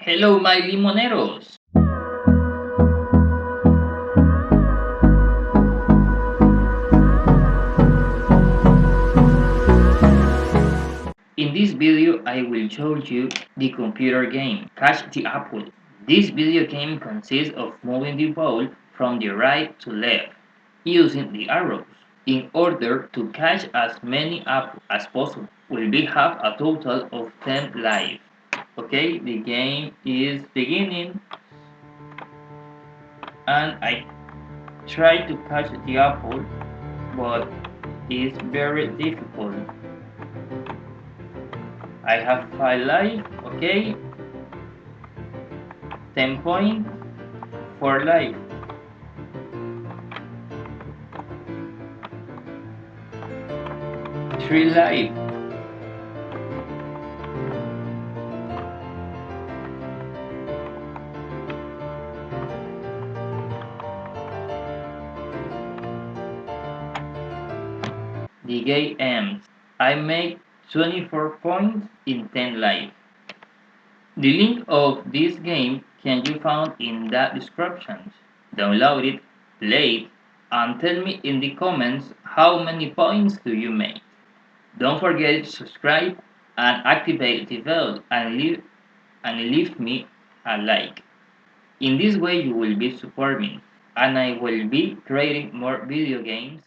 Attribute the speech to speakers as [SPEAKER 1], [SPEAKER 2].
[SPEAKER 1] Hello, my limoneros! In this video, I will show you the computer game, Catch the Apple. This video game consists of moving the ball from the right to left, using the arrows, in order to catch as many apples as possible. We have a total of 10 lives. Okay, the game is beginning, and I try to catch the apple, but it's very difficult. I have 5 life, okay, 10 points, 4 life. Three life. The game ends. I make 24 points in 10 life. The link of this game can be found in the description. Download it, play it, and tell me in the comments how many points do you make. Don't forget to subscribe and activate the bell and leave me a like. In this way you will be supporting me and I will be creating more video games